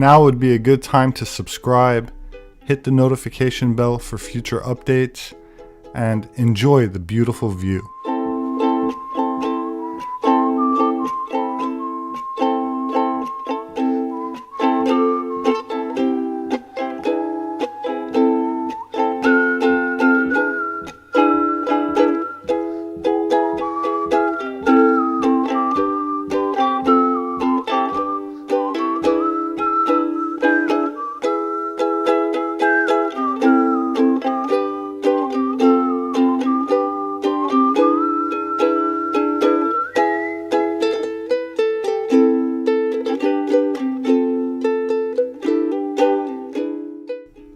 Now would be a good time to subscribe, hit the notification bell for future updates, and enjoy the beautiful view.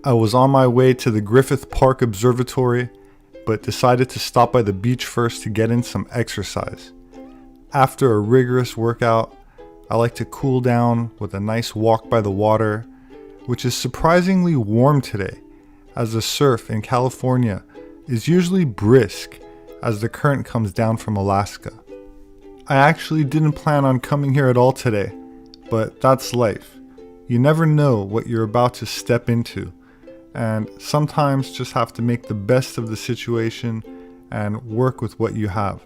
I was on my way to the Griffith Park Observatory, but decided to stop by the beach first to get in some exercise. After a rigorous workout, I like to cool down with a nice walk by the water, which is surprisingly warm today, as the surf in California is usually brisk as the current comes down from Alaska. I actually didn't plan on coming here at all today, but that's life. You never know what you're about to step into, and sometimes just have to make the best of the situation and work with what you have.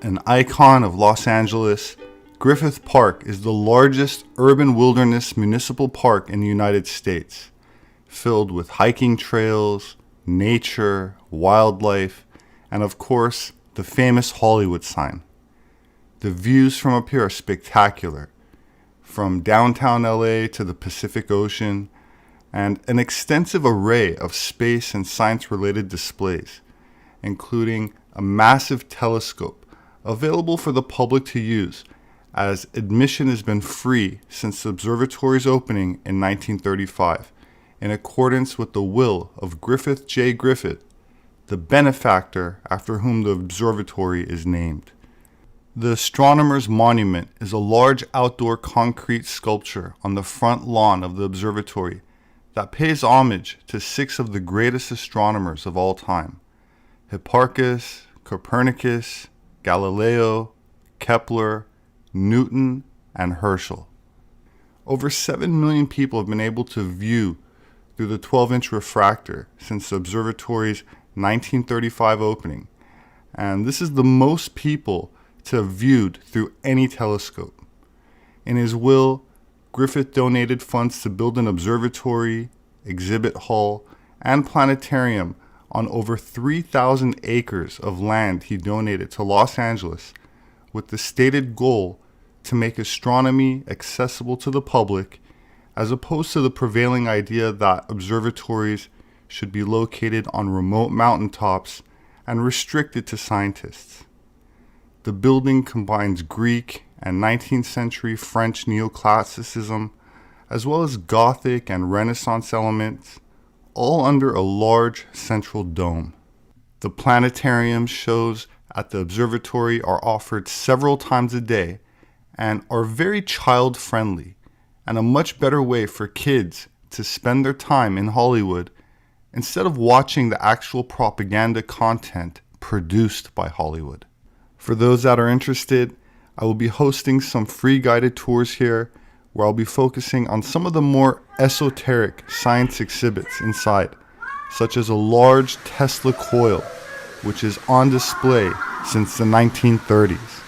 An icon of Los Angeles, Griffith Park is the largest urban wilderness municipal park in the United States, filled with hiking trails, nature, wildlife, and of course, the famous Hollywood sign. The views from up here are spectacular, from downtown LA to the Pacific Ocean, and an extensive array of space and science-related displays, including a massive telescope available for the public to use, as admission has been free since the observatory's opening in 1935, in accordance with the will of Griffith J. Griffith, the benefactor after whom the observatory is named. The Astronomer's Monument is a large outdoor concrete sculpture on the front lawn of the observatory that pays homage to 6 of the greatest astronomers of all time: Hipparchus, Copernicus, Galileo, Kepler, Newton, and Herschel. Over 7 million people have been able to view through the 12-inch refractor since the observatory's 1935 opening, and this is the most people to have viewed through any telescope. In his will, Griffith donated funds to build an observatory, exhibit hall, and planetarium on over 3,000 acres of land he donated to Los Angeles, with the stated goal to make astronomy accessible to the public, as opposed to the prevailing idea that observatories should be located on remote mountaintops and restricted to scientists. The building combines Greek and 19th century French neoclassicism, as well as Gothic and Renaissance elements, all under a large central dome. The planetarium shows at the observatory are offered several times a day and are very child-friendly, and a much better way for kids to spend their time in Hollywood instead of watching the actual propaganda content produced by Hollywood. For those that are interested, I will be hosting some free guided tours here, where I'll be focusing on some of the more esoteric science exhibits inside, such as a large Tesla coil, which is on display since the 1930s.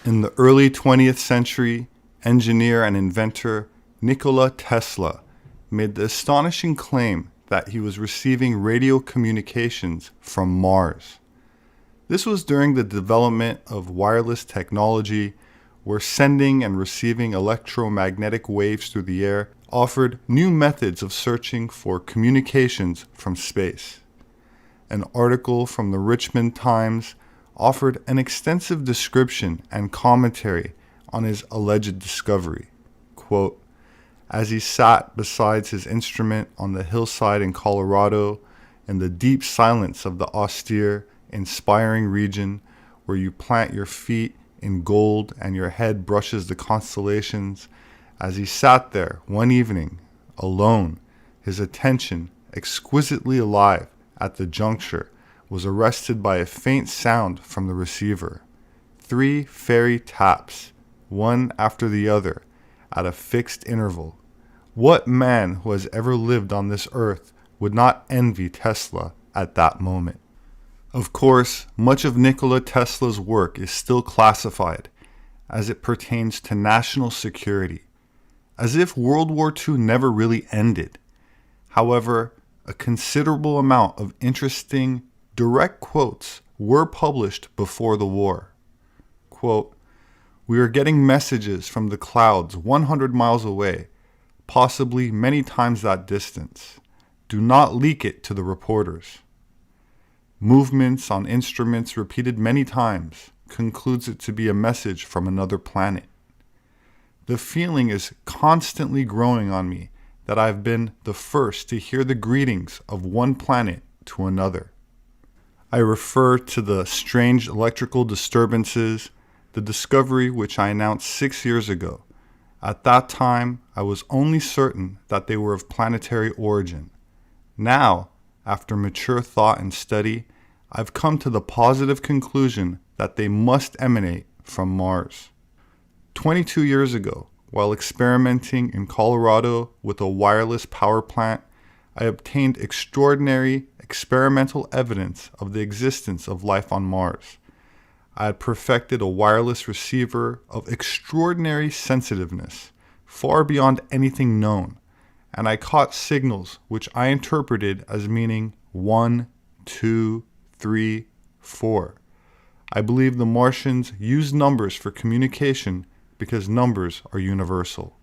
In the early 20th century, engineer and inventor Nikola Tesla made the astonishing claim that he was receiving radio communications from Mars. This was during the development of wireless technology, where sending and receiving electromagnetic waves through the air offered new methods of searching for communications from space. An article from the Richmond Times offered an extensive description and commentary on his alleged discovery. Quote, as he sat beside his instrument on the hillside in Colorado in the deep silence of the austere, inspiring region where you plant your feet in gold and your head brushes the constellations, as he sat there one evening, alone, his attention, exquisitely alive at the juncture, was arrested by a faint sound from the receiver. 3 fairy taps, one after the other, at a fixed interval. What man who has ever lived on this earth would not envy Tesla at that moment? Of course, much of Nikola Tesla's work is still classified as it pertains to national security, as if World War II never really ended. However, a considerable amount of interesting, direct quotes were published before the war. Quote, "We are getting messages from the clouds 100 miles away, possibly many times that distance. Do not leak it to the reporters. Movements on instruments repeated many times concludes it to be a message from another planet. The feeling is constantly growing on me that I've been the first to hear the greetings of one planet to another." I refer to the strange electrical disturbances, the discovery which I announced 6 years ago. At that time, I was only certain that they were of planetary origin. Now, after mature thought and study, I've come to the positive conclusion that they must emanate from Mars. 22 years ago, while experimenting in Colorado with a wireless power plant, I obtained extraordinary experimental evidence of the existence of life on Mars. I had perfected a wireless receiver of extraordinary sensitiveness, far beyond anything known, and I caught signals which I interpreted as meaning 1, 2, 3, 4. I believe the Martians use numbers for communication because numbers are universal.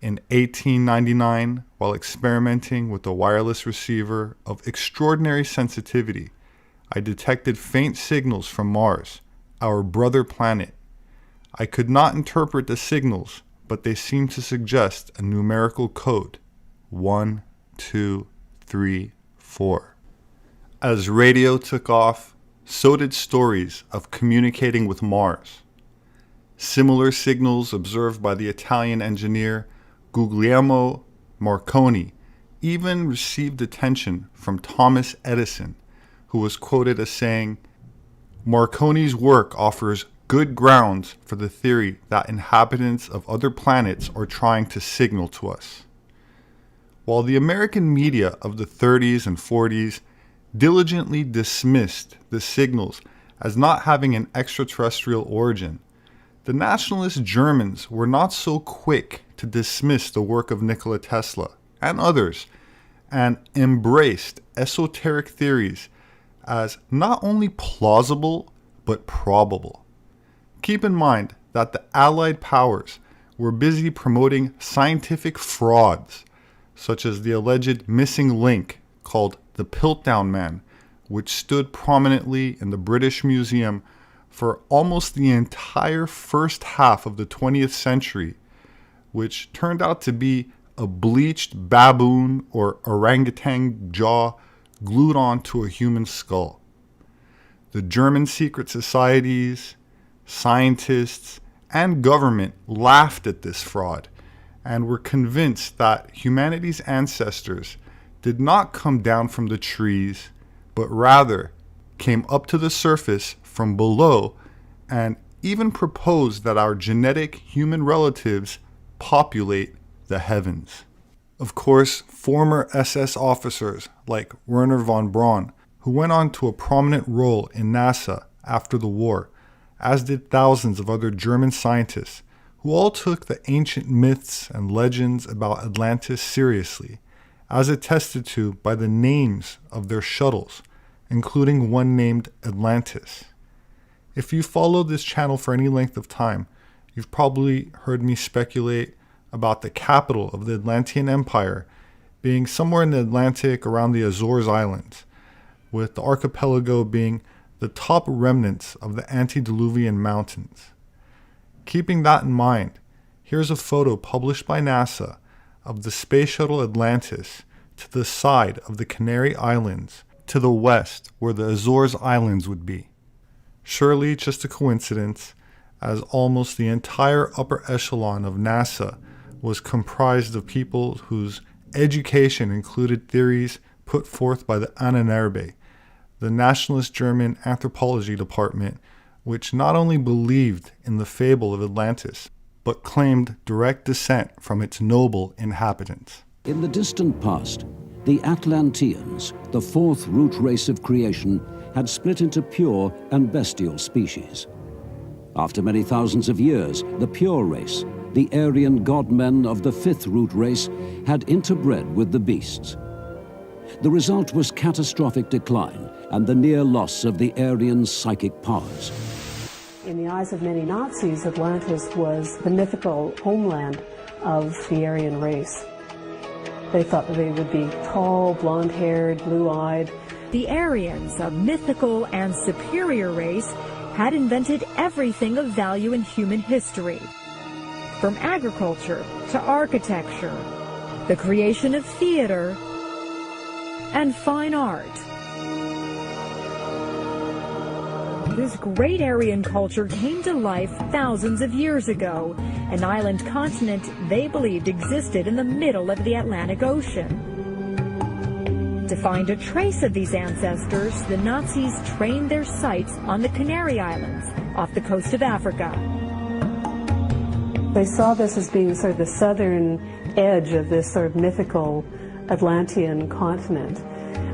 In 1899, while experimenting with a wireless receiver of extraordinary sensitivity, I detected faint signals from Mars, our brother planet. I could not interpret the signals, but they seemed to suggest a numerical code: 1, 2, 3, 4. As radio took off, so did stories of communicating with Mars. Similar signals observed by the Italian engineer Guglielmo Marconi even received attention from Thomas Edison, who was quoted as saying, "Marconi's work offers good grounds for the theory that inhabitants of other planets are trying to signal to us." While the American media of the 30s and 40s diligently dismissed the signals as not having an extraterrestrial origin, the nationalist Germans were not so quick to dismiss the work of Nikola Tesla and others, and embraced esoteric theories as not only plausible, but probable. Keep in mind that the Allied powers were busy promoting scientific frauds, such as the alleged missing link called the Piltdown Man, which stood prominently in the British Museum for almost the entire first half of the 20th century, which turned out to be a bleached baboon or orangutan jaw glued onto a human skull. The German secret societies, scientists, and government laughed at this fraud and were convinced that humanity's ancestors did not come down from the trees, but rather came up to the surface from below, and even proposed that our genetic human relatives populate the heavens. Of course, former SS officers like Wernher von Braun, who went on to a prominent role in NASA after the war, as did thousands of other German scientists, who all took the ancient myths and legends about Atlantis seriously, as attested to by the names of their shuttles, including one named Atlantis. If you followed this channel for any length of time, you've probably heard me speculate about the capital of the Atlantean Empire being somewhere in the Atlantic around the Azores Islands, with the archipelago being the top remnants of the antediluvian mountains. Keeping that in mind, Here's a photo published by NASA of the space shuttle Atlantis to the side of the Canary Islands, to the west where the Azores Islands would be. Surely just a coincidence, as almost the entire upper echelon of NASA was comprised of people whose education included theories put forth by the Ahnenerbe, the nationalist German anthropology department, which not only believed in the fable of Atlantis, but claimed direct descent from its noble inhabitants. In the distant past, the Atlanteans, the fourth root race of creation, had split into pure and bestial species. After many thousands of years, the pure race, the Aryan godmen of the fifth root race, had interbred with the beasts. The result was catastrophic decline and the near loss of the Aryan psychic powers. In the eyes of many Nazis, Atlantis was the mythical homeland of the Aryan race. They thought that they would be tall, blonde-haired, blue-eyed. The Aryans, a mythical and superior race, had invented everything of value in human history. From agriculture to architecture, the creation of theater and fine art. This great Aryan culture came to life thousands of years ago, an island continent they believed existed in the middle of the Atlantic Ocean. To find a trace of these ancestors, the Nazis trained their sights on the Canary Islands, off the coast of Africa. They saw this as being sort of the southern edge of this sort of mythical Atlantean continent.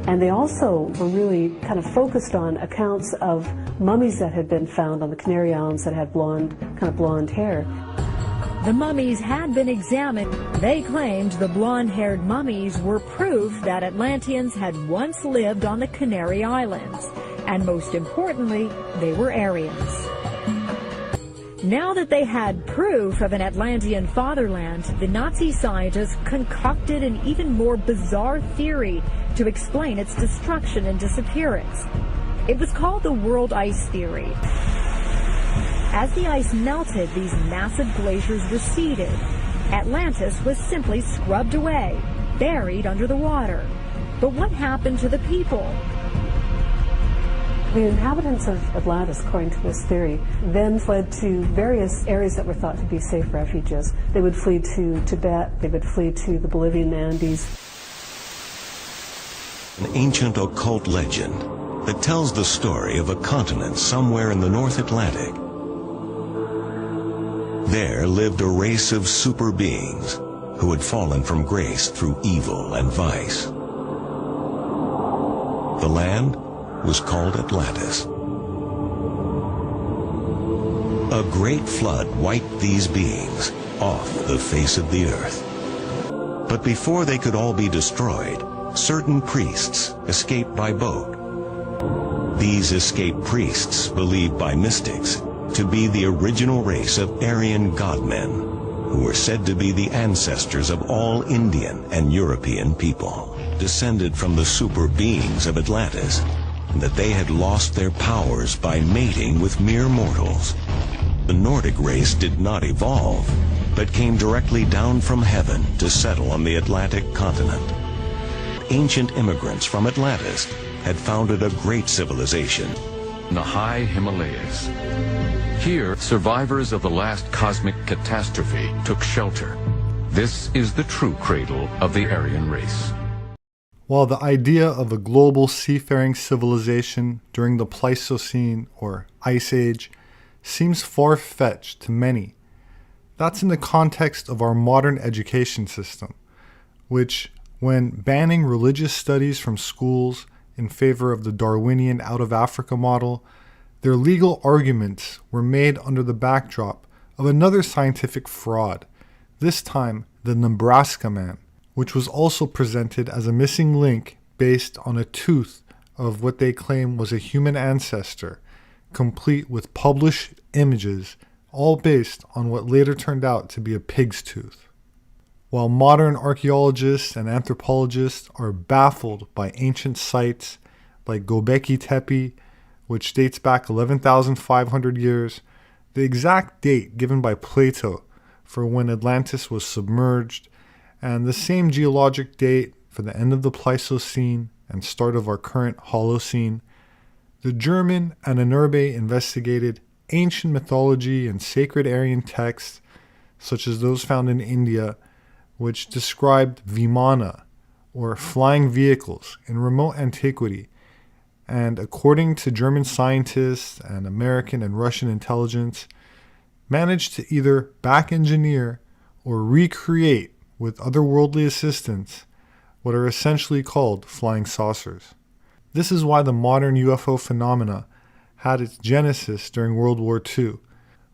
And they also were really kind of focused on accounts of mummies that had been found on the Canary Islands that had blonde hair. The mummies had been examined. They claimed the blonde-haired mummies were proof that Atlanteans had once lived on the Canary Islands. And most importantly, they were Aryans. Now that they had proof of an Atlantean fatherland, the Nazi scientists concocted an even more bizarre theory to explain its destruction and disappearance. It was called the world ice theory. As the ice melted, these massive glaciers receded. Atlantis was simply scrubbed away, buried under the water. But what happened to the people? The inhabitants of Atlantis, according to this theory, then fled to various areas that were thought to be safe refuges. They would flee to Tibet, they would flee to the Bolivian Andes. An ancient occult legend that tells the story of a continent somewhere in the North Atlantic. There lived a race of super beings who had fallen from grace through evil and vice. The land was called Atlantis. A great flood wiped these beings off the face of the earth. But before they could all be destroyed, certain priests escaped by boat. These escaped priests, believed by mystics to be the original race of Aryan godmen, who were said to be the ancestors of all Indian and European people, descended from the super beings of Atlantis, and that they had lost their powers by mating with mere mortals. The Nordic race did not evolve, but came directly down from heaven to settle on the Atlantic continent. Ancient immigrants from Atlantis had founded a great civilization in the high Himalayas. Here, survivors of the last cosmic catastrophe took shelter. This is the true cradle of the Aryan race. While the idea of a global seafaring civilization during the Pleistocene or Ice Age seems far-fetched to many, that's in the context of our modern education system, which, when banning religious studies from schools in favor of the Darwinian out-of-Africa model, their legal arguments were made under the backdrop of another scientific fraud, this time the Nebraska Man, which was also presented as a missing link based on a tooth of what they claim was a human ancestor, complete with published images, all based on what later turned out to be a pig's tooth. While modern archaeologists and anthropologists are baffled by ancient sites like Göbekli Tepe, which dates back 11,500 years, the exact date given by Plato for when Atlantis was submerged, and the same geologic date for the end of the Pleistocene and start of our current Holocene. The German and Anerbe investigated ancient mythology and sacred Aryan texts, such as those found in India, which described Vimana, or flying vehicles, in remote antiquity, and according to German scientists and American and Russian intelligence, managed to either back-engineer or recreate with otherworldly assistance what are essentially called flying saucers. This is why the modern UFO phenomena had its genesis during World War II,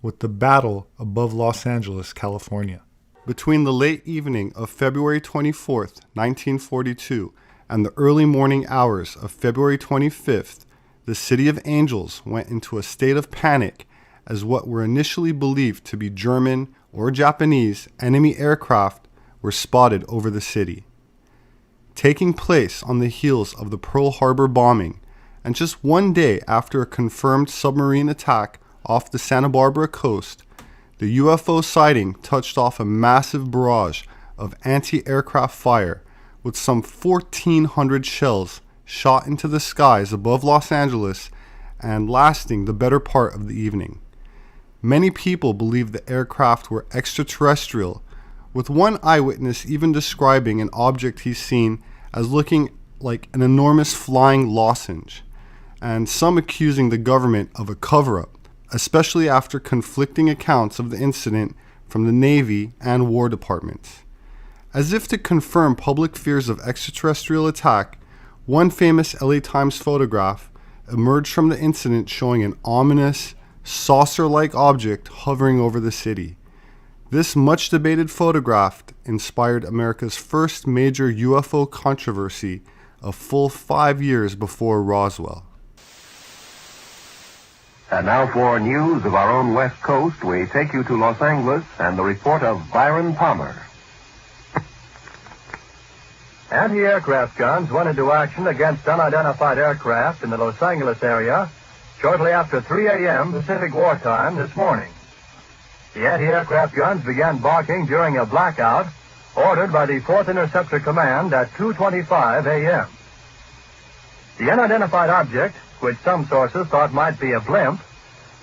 with the Battle above Los Angeles, California. Between the late evening of February 24th, 1942, and the early morning hours of February 25th, the City of Angels went into a state of panic as what were initially believed to be German or Japanese enemy aircraft were spotted over the city. Taking place on the heels of the Pearl Harbor bombing, and just one day after a confirmed submarine attack off the Santa Barbara coast, the UFO sighting touched off a massive barrage of anti-aircraft fire with some 1,400 shells shot into the skies above Los Angeles and lasting the better part of the evening. Many people believe the aircraft were extraterrestrial, with one eyewitness even describing an object he's seen as looking like an enormous flying lozenge, and some accusing the government of a cover-up, especially after conflicting accounts of the incident from the Navy and War Departments. As if to confirm public fears of extraterrestrial attack, one famous LA Times photograph emerged from the incident showing an ominous, saucer-like object hovering over the city. This much-debated photograph inspired America's first major UFO controversy a full 5 years before Roswell. And now for news of our own West Coast, we take you to Los Angeles and the report of Byron Palmer. Anti-aircraft guns went into action against unidentified aircraft in the Los Angeles area shortly after 3 a.m. Pacific wartime this morning. The anti-aircraft guns began barking during a blackout ordered by the 4th Interceptor Command at 2:25 a.m. The unidentified object, which some sources thought might be a blimp,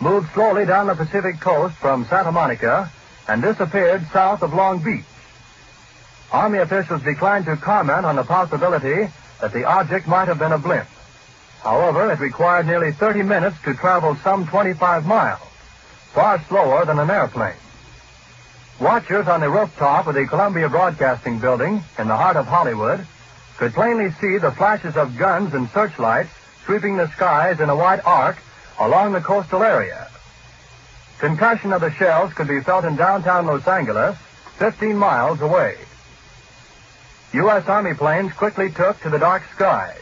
moved slowly down the Pacific coast from Santa Monica and disappeared south of Long Beach. Army officials declined to comment on the possibility that the object might have been a blimp. However, it required nearly 30 minutes to travel some 25 miles, far slower than an airplane. Watchers on the rooftop of the Columbia Broadcasting Building in the heart of Hollywood could plainly see the flashes of guns and searchlights sweeping the skies in a wide arc along the coastal area. Concussion of the shells could be felt in downtown Los Angeles, 15 miles away. U.S. Army planes quickly took to the dark skies,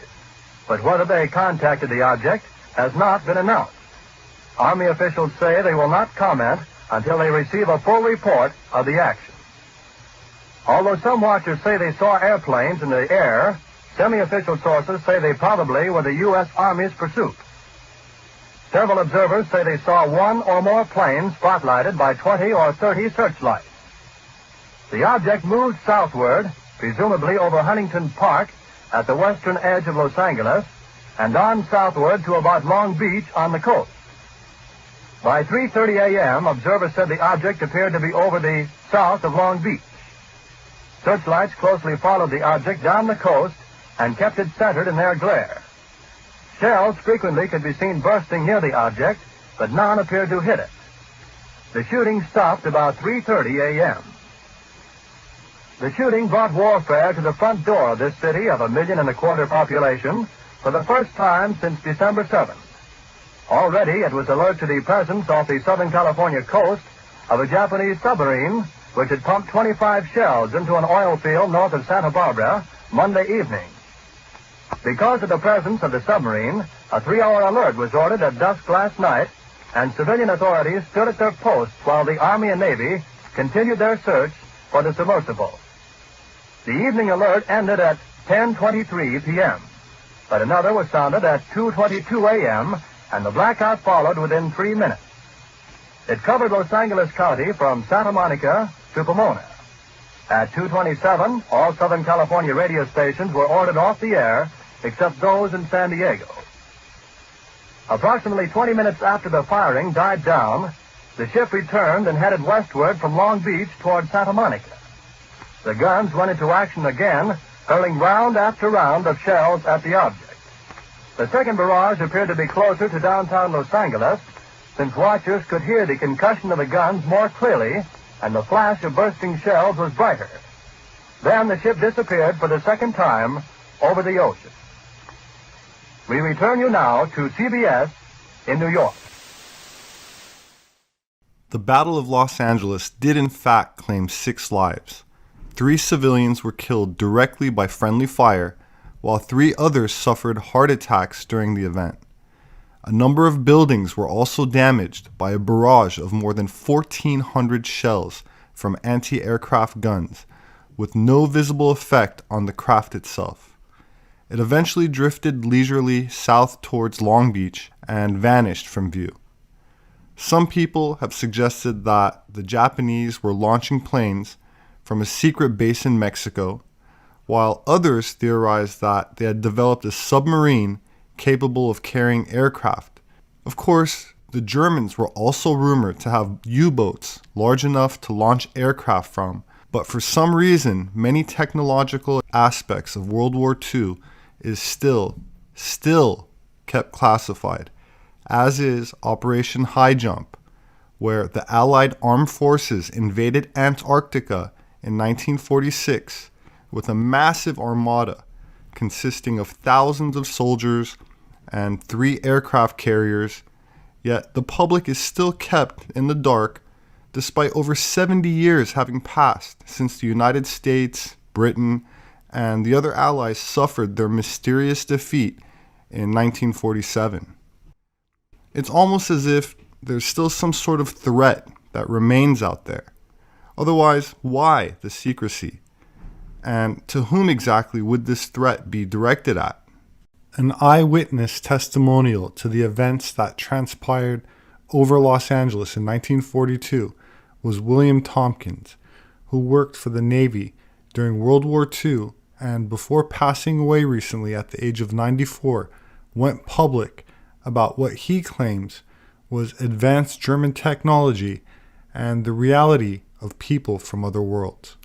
but whether they contacted the object has not been announced. Army officials say they will not comment until they receive a full report of the action. Although some watchers say they saw airplanes in the air, semi-official sources say they probably were the U.S. Army's pursuit. Several observers say they saw one or more planes spotlighted by 20 or 30 searchlights. The object moved southward, presumably over Huntington Park at the western edge of Los Angeles, and on southward to about Long Beach on the coast. By 3:30 a.m., observers said the object appeared to be over the south of Long Beach. Searchlights closely followed the object down the coast and kept it centered in their glare. Shells frequently could be seen bursting near the object, but none appeared to hit it. The shooting stopped about 3:30 a.m. The shooting brought warfare to the front door of this city of 1.25 million population for the first time since December 7th. Already it was alert to the presence off the Southern California coast of a Japanese submarine which had pumped 25 shells into an oil field north of Santa Barbara Monday evening. Because of the presence of the submarine, a 3-hour alert was ordered at dusk last night, and civilian authorities stood at their posts while the Army and Navy continued their search for the submersible. The evening alert ended at 10:23 p.m., but another was sounded at 2:22 a.m., and the blackout followed within 3 minutes. It covered Los Angeles County from Santa Monica to Pomona. At 2:27, all Southern California radio stations were ordered off the air, except those in San Diego. Approximately 20 minutes after the firing died down, the ship returned and headed westward from Long Beach toward Santa Monica. The guns went into action again, hurling round after round of shells at the object. The second barrage appeared to be closer to downtown Los Angeles, since watchers could hear the concussion of the guns more clearly, and the flash of bursting shells was brighter. Then the ship disappeared for the second time over the ocean. We return you now to CBS in New York. The Battle of Los Angeles did in fact claim 6 lives. 3 civilians were killed directly by friendly fire, while 3 others suffered heart attacks during the event. A number of buildings were also damaged by a barrage of more than 1,400 shells from anti-aircraft guns, with no visible effect on the craft itself. It eventually drifted leisurely south towards Long Beach and vanished from view. Some people have suggested that the Japanese were launching planes from a secret base in Mexico, while others theorized that they had developed a submarine capable of carrying aircraft. Of course, the Germans were also rumored to have U-boats large enough to launch aircraft from, but for some reason, many technological aspects of World War II is still kept classified, as is Operation High Jump, where the Allied armed forces invaded Antarctica in 1946 with a massive armada consisting of thousands of soldiers and 3 aircraft carriers, yet the public is still kept in the dark despite over 70 years having passed since the United States, Britain, and the other allies suffered their mysterious defeat in 1947. It's almost as if there's still some sort of threat that remains out there. Otherwise, why the secrecy? And to whom exactly would this threat be directed at? An eyewitness testimonial to the events that transpired over Los Angeles in 1942 was William Tompkins, who worked for the Navy during World War II and before passing away recently at the age of 94, went public about what he claims was advanced German technology and the reality of people from other worlds.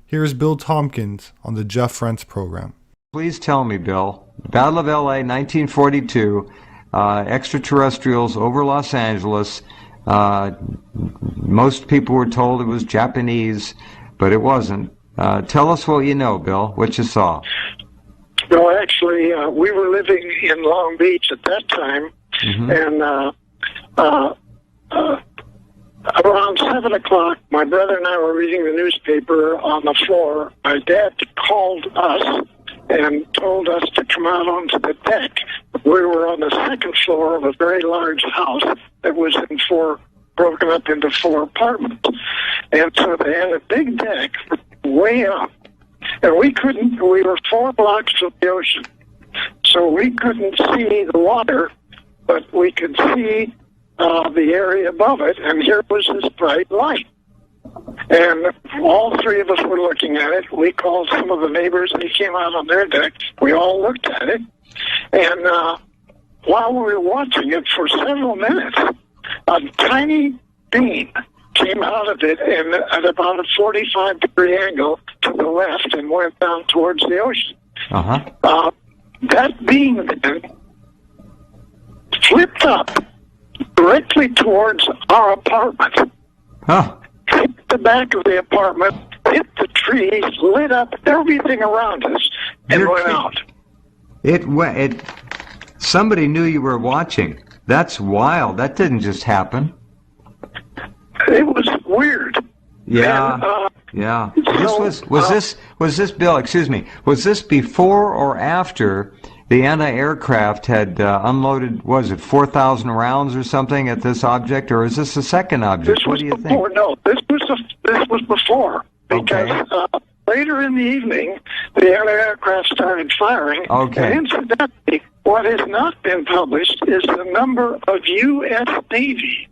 Here's Bill Tompkins on the Jeff Rentz program. Please tell me, Bill, Battle of L.A., 1942, extraterrestrials over Los Angeles. Most people were told it was Japanese, but it wasn't. Tell us what you know, Bill, what you saw. Well, actually, we were living in Long Beach at that time, and around 7 o'clock, my brother and I were reading the newspaper on the floor. My dad called us and told us to come out onto the deck. We were on the second floor of a very large house that was broken up into 4 apartments. And so they had a big deck way up. And we were 4 blocks from the ocean. So we couldn't see the water, but we could see the area above it, and here was this bright light. And all 3 of us were looking at it. We called some of the neighbors, and they came out on their deck. We all looked at it. And while we were watching it for several minutes, a tiny beam came out of it and at about a 45-degree angle to the left and went down towards the ocean. That beam then flipped up directly towards our apartment. Hit the back of the apartment, hit the trees, lit up everything around us, and went out. Somebody knew you were watching. That's wild. That didn't just happen. It was weird. Yeah. And, yeah. So, Was this Bill? Excuse me. Was this before or after the anti-aircraft had unloaded? Was it 4,000 rounds or something at this object, or is this the second object? What do you before, think? No, this was before, because later in the evening the anti-aircraft started firing. Okay. And incidentally, what has not been published is the number of U.S. Navy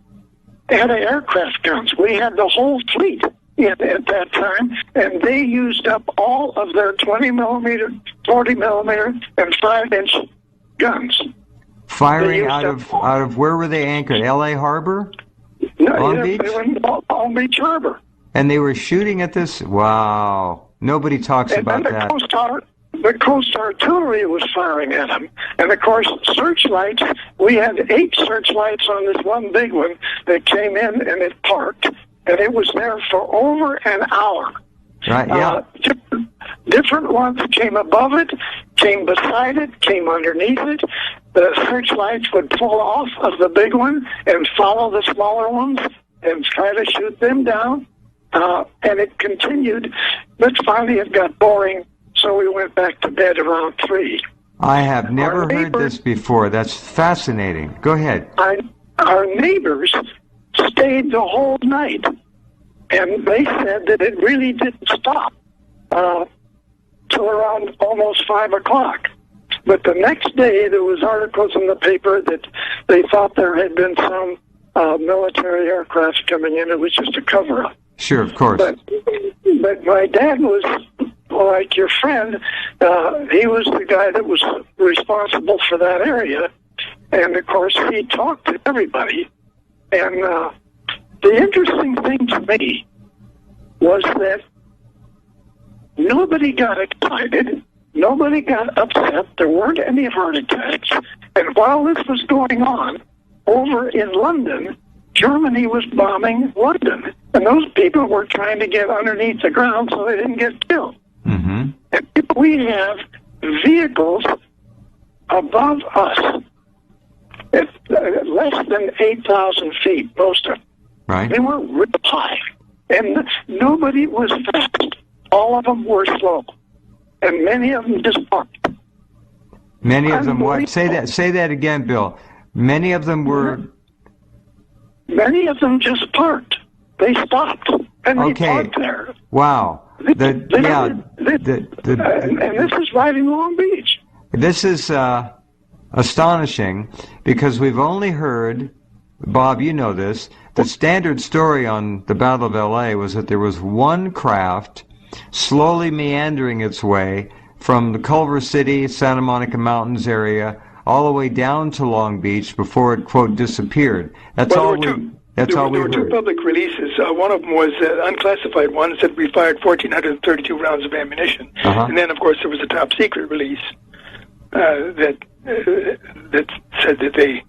anti-aircraft guns. We had the whole fleet at that time, and they used up all of their 20 millimeter, 40 millimeter, and 5-inch guns. Firing out of where were they anchored? L.A. Harbor? Long Beach? They were in Long Beach Harbor. And they were shooting at this? Wow. Nobody talks about that. The Coast Artillery was firing at them. And, of course, searchlights, we had 8 searchlights on this one big one that came in and it parked. And it was there for over an hour. Right, yeah. Different ones came above it, came beside it, came underneath it. The searchlights would pull off of the big one and follow the smaller ones and try to shoot them down. And it continued, but finally it got boring, so we went back to bed around 3. I have never heard this before. That's fascinating. Go ahead. Our neighbors stayed the whole night, and they said that it really didn't stop till around almost 5 o'clock. But the next day, there was articles in the paper that they thought there had been some military aircraft coming in. It was just a cover-up. Sure, of course. But my dad was, like your friend, he was the guy that was responsible for that area. And, of course, he talked to everybody. And the interesting thing to me was that nobody got excited. Nobody got upset. There weren't any heart attacks. And while this was going on, over in London, Germany was bombing London. And those people were trying to get underneath the ground so they didn't get killed. Mm-hmm. And we have vehicles above us at less than 8,000 feet, most of them. Right. They were real high. And nobody was fast. All of them were slow. And many of them just parked. Many of them what? Say that again, Bill. Many of them were... Many of them just parked. They stopped. And they parked there. Wow. And this is right in Long Beach. This is astonishing because we've only heard, Bob, you know this, the standard story on the Battle of L.A. was that there was one craft slowly meandering its way from the Culver City, Santa Monica Mountains area, all the way down to Long Beach before it, quote, disappeared. That's all we heard. There were 2 public releases. One of them was unclassified one that said we fired 1,432 rounds of ammunition. And then, of course, there was a top secret release that said that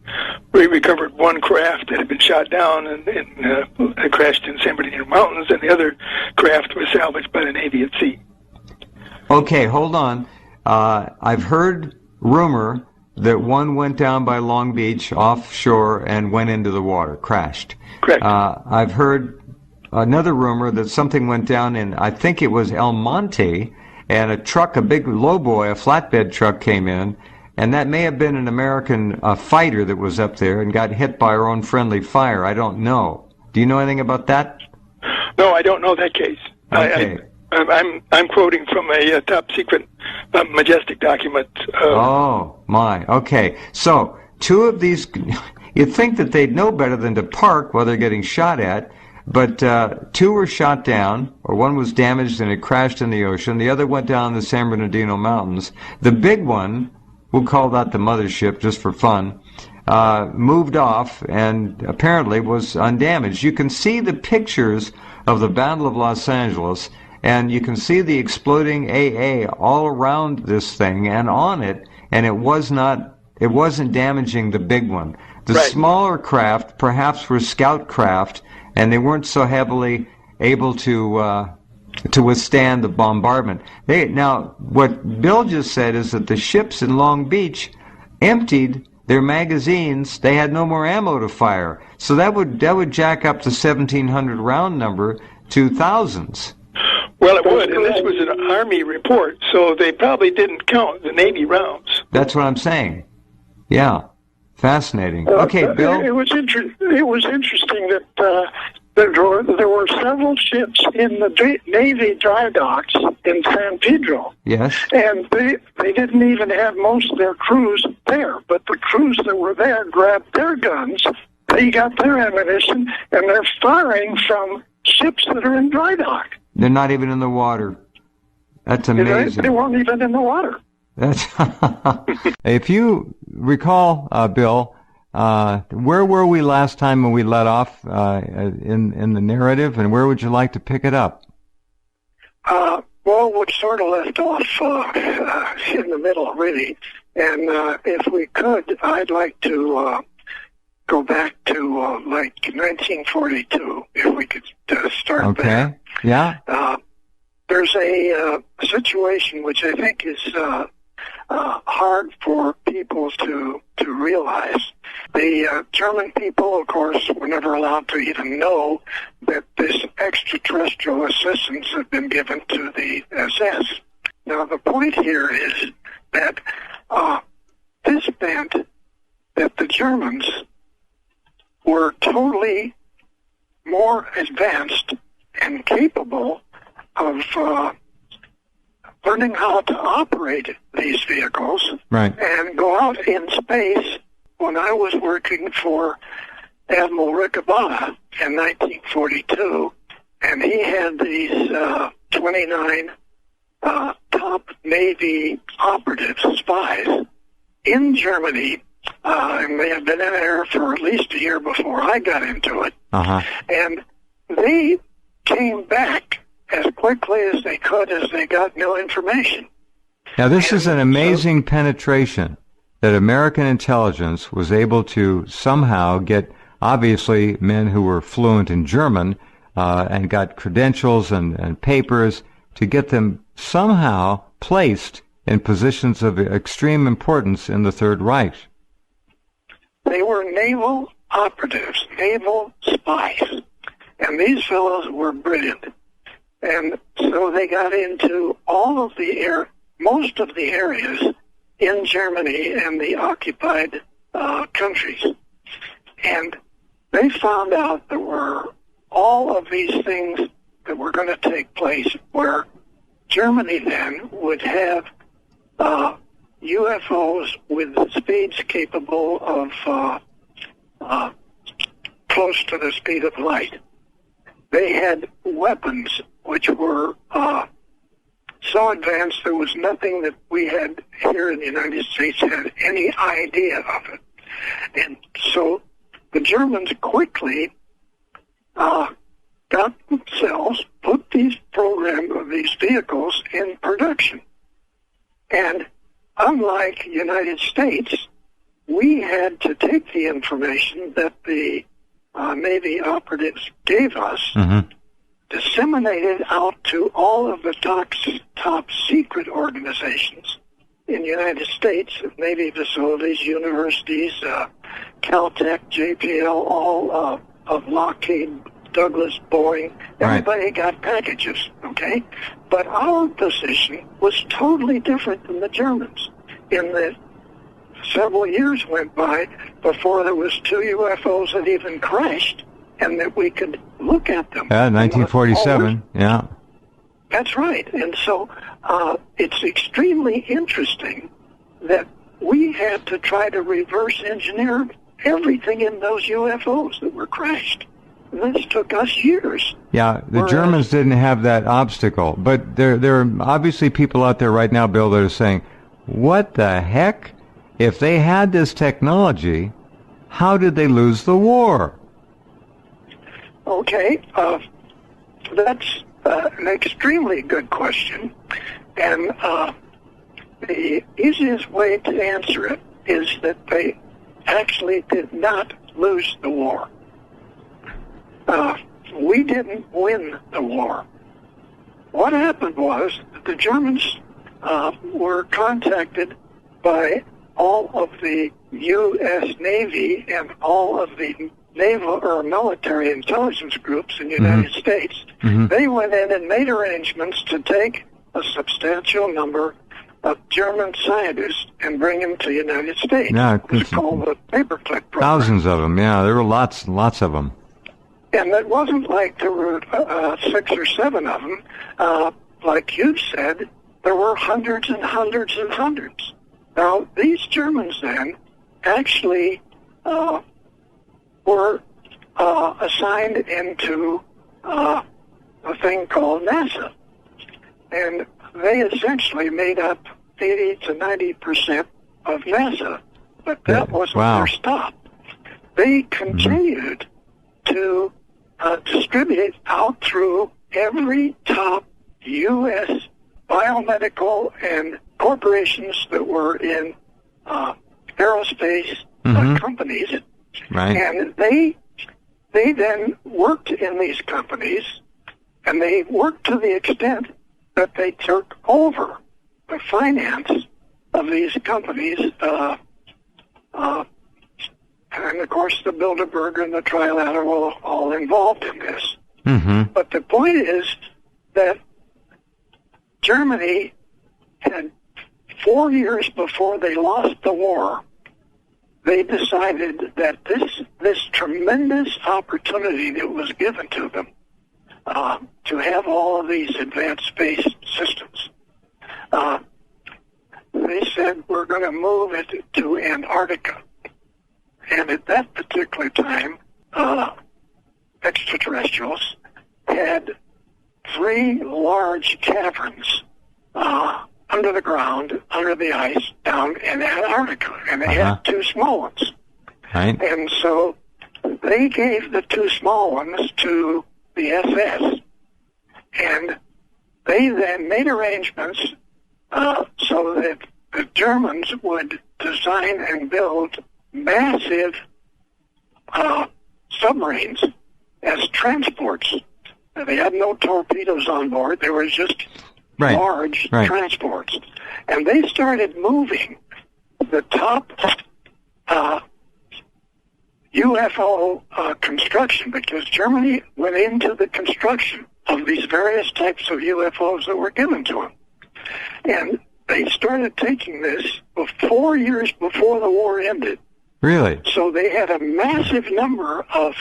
they recovered one craft that had been shot down and crashed in San Bernardino Mountains, and the other craft was salvaged by the Navy at sea. Okay, hold on. I've heard rumor that one went down by Long Beach offshore and went into the water, crashed. Correct. I've heard another rumor that something went down in, I think it was El Monte, and a truck, a big lowboy, a flatbed truck came in, and that may have been an American fighter that was up there and got hit by our own friendly fire. I don't know. Do you know anything about that? No, I don't know that case. Okay. I'm quoting from a top secret majestic document. Oh, my. Okay. So, 2 of these, you'd think that they'd know better than to park while they're getting shot at, but 2 were shot down, or one was damaged and it crashed in the ocean. The other went down the San Bernardino Mountains. The big one, we'll call that the mothership just for fun, moved off and apparently was undamaged. You can see the pictures of the Battle of Los Angeles, and you can see the exploding AA all around this thing and on it, and it wasn't damaging the big one. The smaller craft perhaps were scout craft, and they weren't so heavily able to withstand the bombardment. Now, what Bill just said is that the ships in Long Beach emptied their magazines. They had no more ammo to fire, so that would jack up the 1,700 round number to thousands. Well, it would, and this was an Army report, so they probably didn't count the Navy rounds. That's what I'm saying. Yeah, fascinating. Okay, Bill. It was interesting that there were several ships in the Navy dry docks in San Pedro. Yes. And they didn't even have most of their crews there, but the crews that were there grabbed their guns they got their ammunition, and they're firing from ships that are in dry dock. They're not even in the water. That's amazing. They weren't even in the water. That's if you recall, Bill, where were we last time when we let off in the narrative, and where would you like to pick it up? Well, we sort of left off in the middle, really. And if we could, I'd like to go back to like 1942, if we could start there. Okay. Yeah. There's a situation which I think is hard for people to realize. The German people, of course, were never allowed to even know that this extraterrestrial assistance had been given to the SS. Now, the point here is that this meant that the Germans were totally more advanced and capable of learning how to operate these vehicles, right, and go out in space. When I was working for Admiral Ricabana in 1942, and he had these 29 top Navy operatives, spies, in Germany, and they had been in there for at least a year before I got into it, and they came back as quickly as they could as they got new information. Now, this is an amazing penetration that American intelligence was able to somehow get, obviously, men who were fluent in German and got credentials and papers to get them somehow placed in positions of extreme importance in the Third Reich. They were naval operatives, naval spies, and these fellows were brilliant. And so they got into all of the most of the areas in Germany and the occupied countries. And they found out there were all of these things that were going to take place where Germany then would have UFOs with speeds capable of close to the speed of light. They had weapons which were so advanced there was nothing that we had here in the United States had any idea of it. And so the Germans quickly got themselves, put these vehicles in production. And unlike the United States, we had to take the information that the Navy operatives gave us, disseminate it out to all of the top secret organizations in the United States, Navy facilities, universities, Caltech, JPL, all of Lockheed, Douglas, Boeing. Everybody got packages, okay? But our position was totally different than the Germans in that several years went by before there was 2 UFOs that even crashed and that we could look at them. Yeah, 1947, yeah. That's right. And so it's extremely interesting that we had to try to reverse engineer everything in those UFOs that were crashed. And this took us years. Yeah, the Germans didn't have that obstacle. But there are obviously people out there right now, Bill, that are saying, what the heck? If they had this technology, how did they lose the war? Okay, that's an extremely good question. And the easiest way to answer it is that they actually did not lose the war. We didn't win the war. What happened was that the Germans were contacted by all of the U.S. Navy and all of the naval or military intelligence groups in the United States. They went in and made arrangements to take a substantial number of German scientists and bring them to the United States. Yeah, it was called the paperclip program. Thousands of them, yeah. There were lots of them. And it wasn't like there were 6 or 7 of them. Like you said, there were hundreds and hundreds and hundreds. Now, these Germans then actually were assigned into a thing called NASA. And they essentially made up 80 to 90% of NASA. But that wasn't their stop. They continued to distribute out through every top U.S. biomedical and corporations that were in aerospace companies. Right. And they then worked in these companies, and they worked to the extent that they took over the finance of these companies, and of course the Bilderberg and the Trilateral all involved in this. But the point is that Germany had 4 years before they lost the war, they decided that this tremendous opportunity that was given to them to have all of these advanced space systems, they said, we're going to move it to Antarctica. And at that particular time, extraterrestrials had 3 large caverns under the ground, under the ice, down in Antarctica, and they had 2 small ones. Right. And so they gave the 2 small ones to the SS, and they then made arrangements so that the Germans would design and build massive submarines as transports. They had no torpedoes on board. They were just large transports. And they started moving the top UFO construction, because Germany went into the construction of these various types of UFOs that were given to them. And they started taking this 4 years before the war ended. Really? So they had a massive number of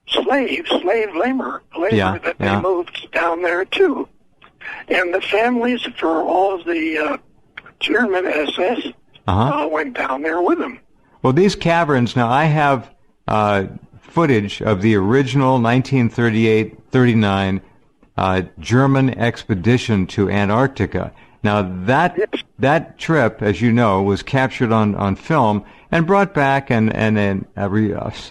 slave labor that they moved down there too. And the families for all of the German SS went down there with them. Well, these caverns, now I have footage of the original 1938-39 German expedition to Antarctica. Now, that trip, as you know, was captured on film and brought back, and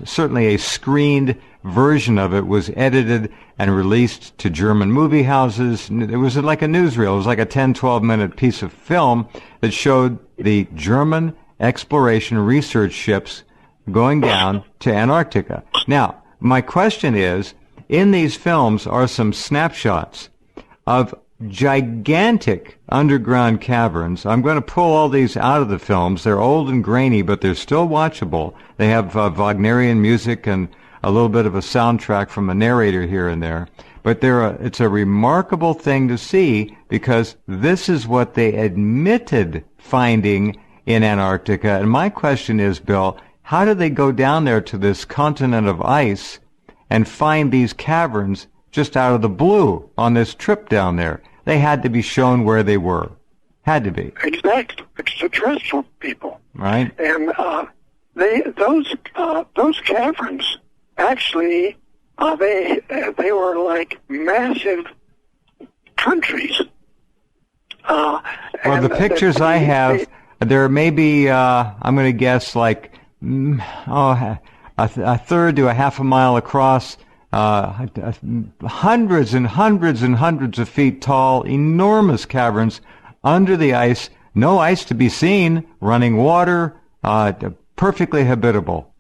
certainly a screened version of it was edited and released to German movie houses. It was like a newsreel. It was like a 10, 12-minute piece of film that showed the German exploration research ships going down to Antarctica. Now, my question is, in these films are some snapshots of gigantic underground caverns. I'm going to pull all these out of the films. They're old and grainy, but they're still watchable. They have Wagnerian music and a little bit of a soundtrack from a narrator here and there. But it's a remarkable thing to see, because this is what they admitted finding in Antarctica. And my question is, Bill, how did they go down there to this continent of ice and find these caverns just out of the blue on this trip down there? They had to be shown where they were. Had to be. Exactly. Extraterrestrial people. Right. And those caverns, actually, they were like massive countries. Well, the pictures I have, there may be, I'm going to guess, like a third to a half a mile across, hundreds and hundreds and hundreds of feet tall, enormous caverns under the ice, no ice to be seen, running water, perfectly habitable.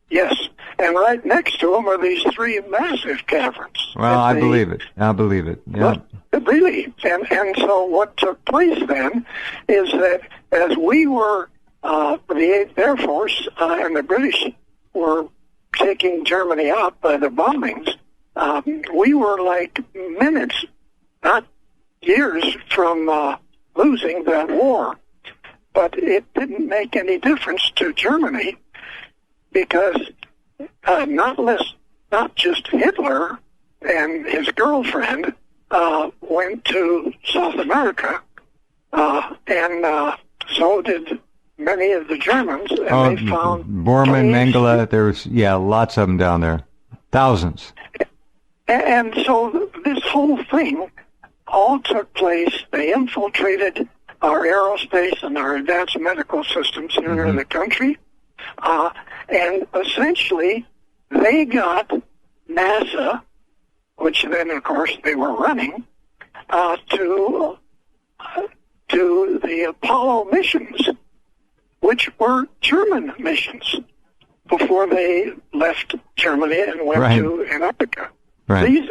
Yes, and right next to them are these 3 massive caverns. Well, I believe it. I believe it. Yeah. Really, and so what took place then is that as we were, the 8th Air Force and the British were taking Germany out by the bombings, we were like minutes, not years, from losing that war. But it didn't make any difference to Germany, because not just Hitler and his girlfriend went to South America, and so did many of the Germans, and they found Bormann, Mengele, there's, lots of them down there. Thousands. And so this whole thing all took place. They infiltrated our aerospace and our advanced medical systems here in the country. And essentially, they got NASA, which then, of course, they were running, to the Apollo missions, which were German missions before they left Germany and went to Antarctica. Right.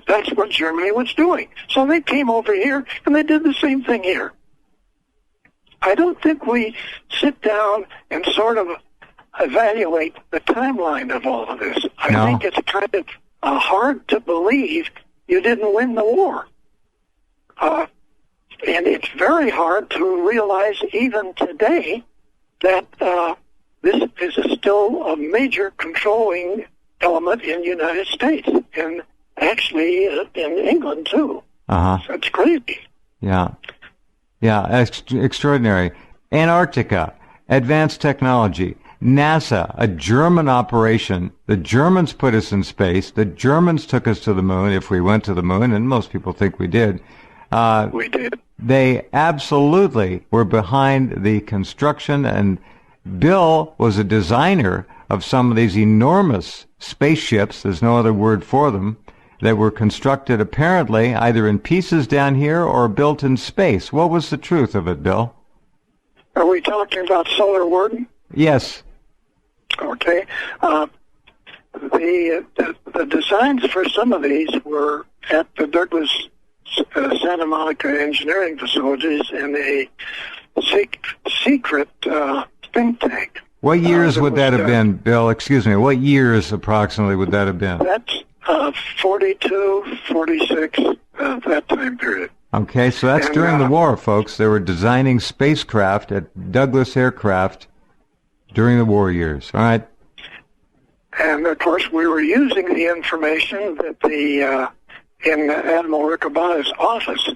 That's what Germany was doing. So they came over here and they did the same thing here. I don't think we sit down and sort of evaluate the timeline of all of this. I think it's kind of hard to believe you didn't win the war. And it's very hard to realize even today that this is still a major controlling element in the United States, and actually in England too. So it's crazy. Yeah, extraordinary. Antarctica, advanced technology. NASA, a German operation. The Germans put us in space. The Germans took us to the moon, if we went to the moon, and most people think we did. We did. They absolutely were behind the construction, and Bill was a designer of some of these enormous spaceships, there's no other word for them, that were constructed apparently either in pieces down here or built in space. What was the truth of it, Bill? Are we talking about Solar Warden? Yes. Okay. The designs for some of these were at the Douglas Santa Monica engineering facilities in a secret think tank. What years would that have been, Bill? Excuse me. What years approximately would that have been? That's 42, 46, that time period. Okay, so that's during the war, folks. They were designing spacecraft at Douglas Aircraft during the war years. All right. And, of course, we were using the information that in Admiral Riccoboni's office,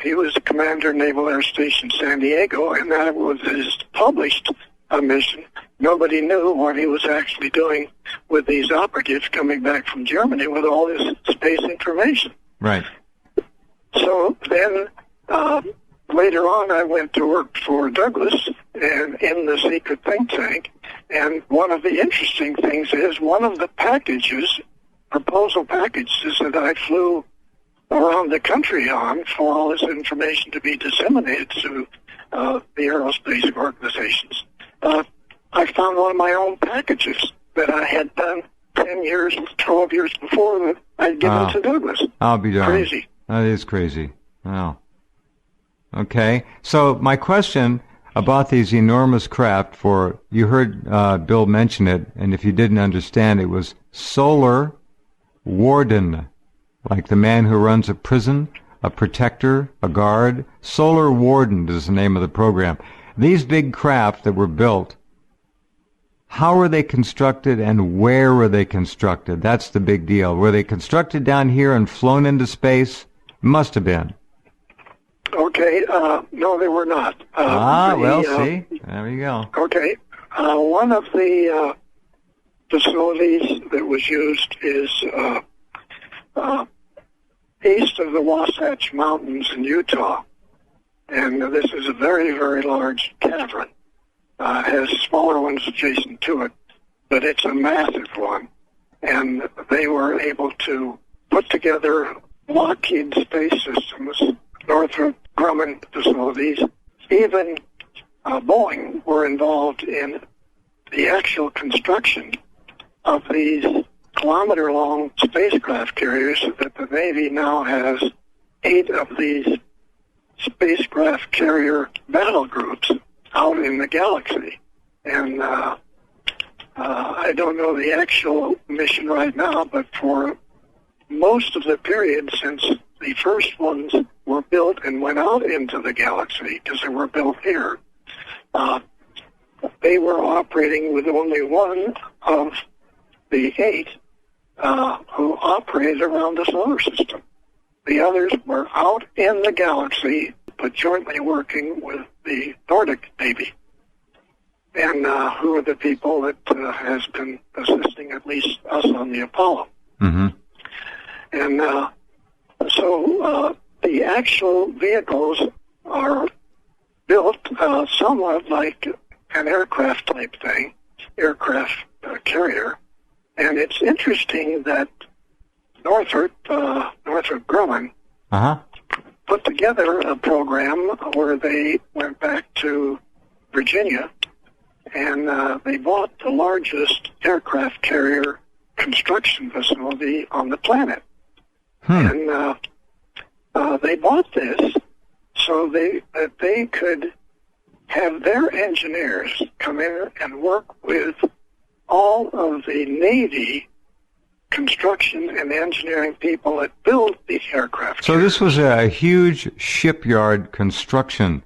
he was the commander of Naval Air Station San Diego, and that was his published mission. Nobody knew what he was actually doing with these operatives coming back from Germany with all this space information. Right. So then, later on, I went to work for Douglas and in the secret think tank, and one of the interesting things is one of the proposal packages that I flew around the country on for all this information to be disseminated to the aerospace organizations. I found one of my own packages that I had done 10 years, 12 years before that I'd given to Douglas. I'll be darned. Crazy. That is crazy. Wow. Okay. So my question about these enormous craft you heard Bill mention it, and if you didn't understand, it was Solar Warden, like the man who runs a prison, a protector, a guard. Solar Warden is the name of the program. These big craft that were built, how were they constructed and where were they constructed? That's the big deal. Were they constructed down here and flown into space? Must have been. Okay, no, they were not. See, there you go. Okay, one of the facilities that was used is east of the Wasatch Mountains in Utah. And this is a very, very large cavern. Has smaller ones adjacent to it, but it's a massive one. And they were able to put together Lockheed Space Systems, Northrop Grumman facilities. Even Boeing were involved in the actual construction of these kilometer-long spacecraft carriers that the Navy now has 8 of these spacecraft carrier battle groups out in the galaxy. And I don't know the actual mission right now, but for most of the period since the first ones were built and went out into the galaxy, because they were built here, they were operating with only one of the 8 who operated around the solar system. The others were out in the galaxy but jointly working with the Nordic Navy. And who are the people that has been assisting at least us on the Apollo. Mm-hmm. And so the actual vehicles are built somewhat like an aircraft type thing, aircraft carrier. And it's interesting that Northrop Grumman put together a program where they went back to Virginia and they bought the largest aircraft carrier construction facility on the planet. And they bought this so that they could have their engineers come in and work with all of the Navy construction and engineering people that build these aircraft. So this was a huge shipyard construction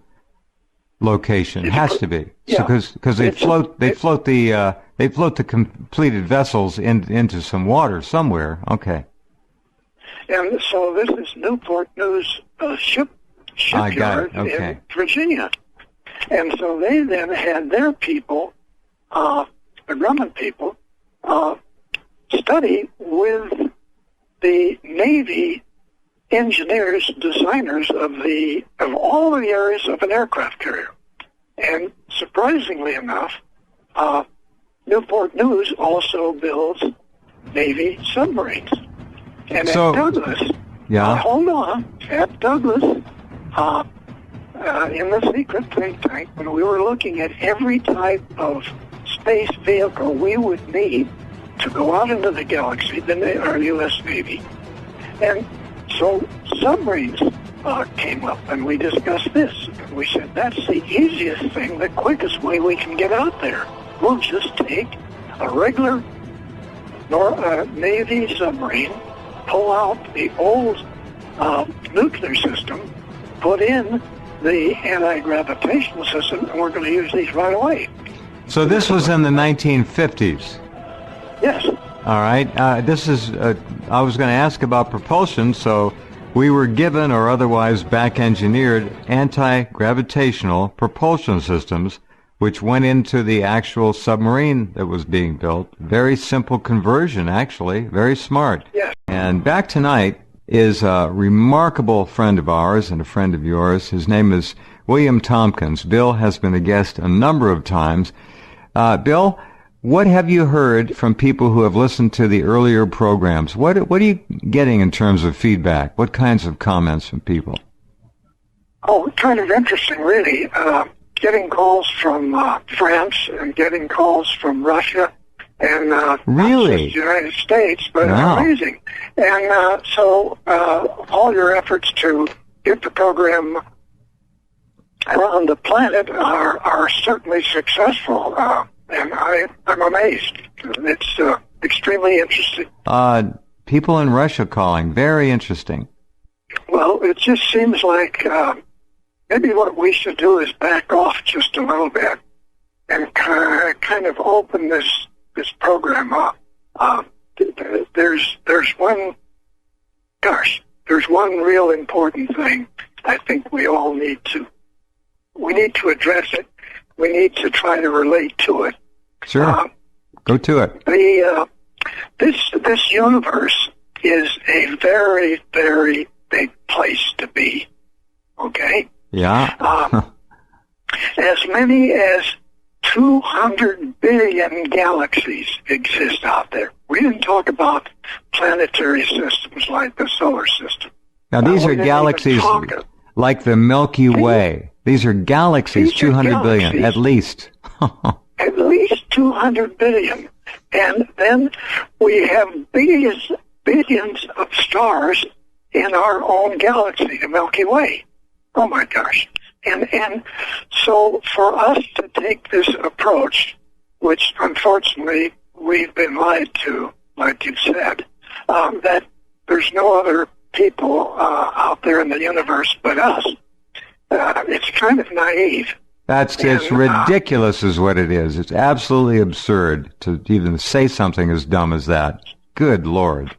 location. It has to be, because they float the completed vessels into some water somewhere. Okay. And so this is Newport News shipyard in Virginia. And so they then had their people, the Grumman people, study with the Navy engineers, designers of all the areas of an aircraft carrier. And surprisingly enough, Newport News also builds Navy submarines. And at Douglas, hold on, at Douglas, in the secret think tank, when we were looking at every type of space vehicle we would need to go out into the galaxy, our U.S. Navy. And so submarines came up, and we discussed this. And we said, that's the easiest thing, the quickest way we can get out there. We'll just take a regular Navy submarine, pull out the old nuclear system, put in the anti-gravitational system, and we're going to use these right away. So this was in the 1950s? Yes. All right. This is, I was going to ask about propulsion, so we were given or otherwise back-engineered anti-gravitational propulsion systems, which went into the actual submarine that was being built. Very simple conversion, actually. Very smart. Yes. And back tonight is a remarkable friend of ours and a friend of yours. His name is William Tompkins. Bill has been a guest a number of times. Bill, what have you heard from people who have listened to the earlier programs? What are you getting in terms of feedback? What kinds of comments from people? Oh, kind of interesting, really. Getting calls from France and getting calls from Russia and really? Not just the United States, but amazing. And so all your efforts to get the program around the planet are certainly successful. And I'm amazed. It's extremely interesting. People in Russia calling. Very interesting. Well, it just seems like maybe what we should do is back off just a little bit and kind of open this program up. There's one real important thing I think we all need to address it. We need to try to relate to it. Sure. Go to it. This universe is a very, very big place to be. Okay? Yeah. As many as 200 billion galaxies exist out there. We didn't talk about planetary systems like the solar system. Now, these are galaxies like the Milky Way. These are galaxies, 200 billion, at least. At least 200 billion. And then we have billions of stars in our own galaxy, the Milky Way. Oh, my gosh. And so for us to take this approach, which unfortunately we've been lied to, like you said, that there's no other people out there in the universe but us, it's kind of naive. It's ridiculous is what it is. It's absolutely absurd to even say something as dumb as that. Good Lord.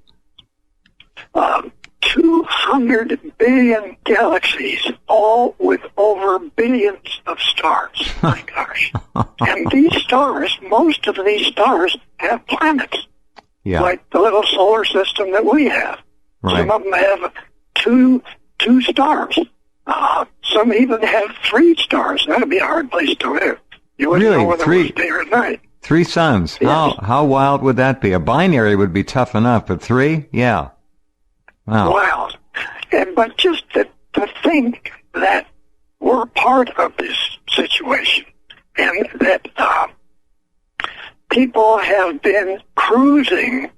200 200 billion galaxies, all with over billions of stars. My gosh. And these stars, most of these stars have planets. Yeah. Like the little solar system that we have. Right. Some of them have two stars. Some even have 3 stars. That would be a hard place to live. You wouldn't know whether it was day or night. 3 suns. Yes. How wild would that be? A binary would be tough enough, but 3? Yeah. Wow. Wild. But just to think that we're part of this situation and that people have been cruising,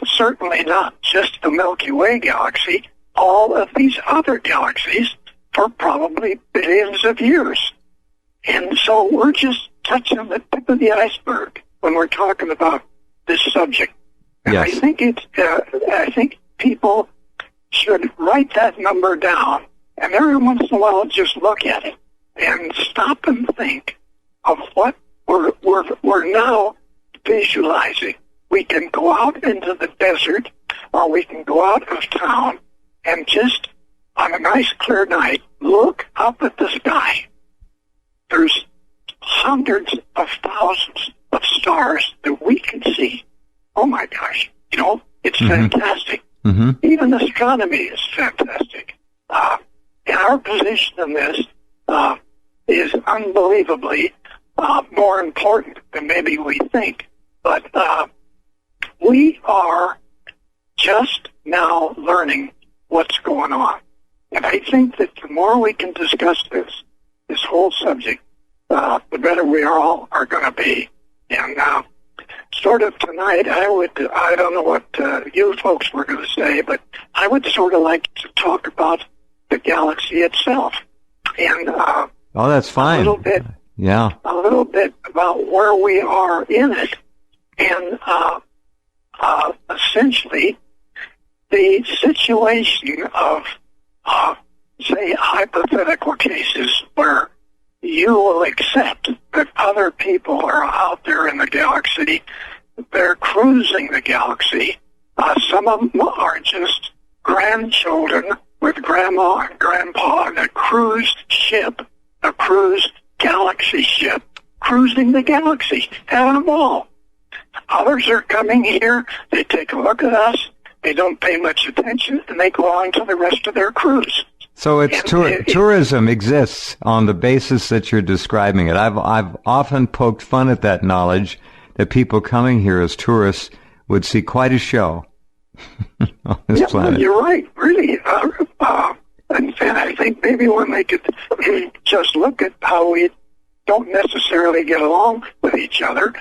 certainly not just the Milky Way galaxy, all of these other galaxies for probably billions of years. And so we're just touching the tip of the iceberg when we're talking about this subject. And Yes. I think people should write that number down and every once in a while just look at it and stop and think of what we're now visualizing. We can go out into the desert or we can go out of town and just on a nice clear night look up at the sky. There's hundreds of thousands of stars that we can see. Oh my gosh, it's fantastic. Mm-hmm. Even astronomy is fantastic. And our position in this is unbelievably more important than maybe we think. But we are just now learning what's going on. And I think that the more we can discuss this whole subject, the better we all are going to be. And sort of tonight, I don't know what you folks were going to say, but I would sort of like to talk about the galaxy itself. And Oh, that's fine. a little bit about where we are in it. And essentially, the situation of, say, hypothetical cases where you will accept that other people are out there in the galaxy. They're cruising the galaxy. Some of them are just grandchildren with grandma and grandpa in a cruise ship, a cruise galaxy ship, cruising the galaxy, having a ball. Others are coming here, they take a look at us, they don't pay much attention, and they go on to the rest of their cruise. So it's tourism exists on the basis that you're describing it. I've often poked fun at that knowledge that people coming here as tourists would see quite a show on this planet. You're right, really. And I think maybe when they could just look at how we don't necessarily get along with each other,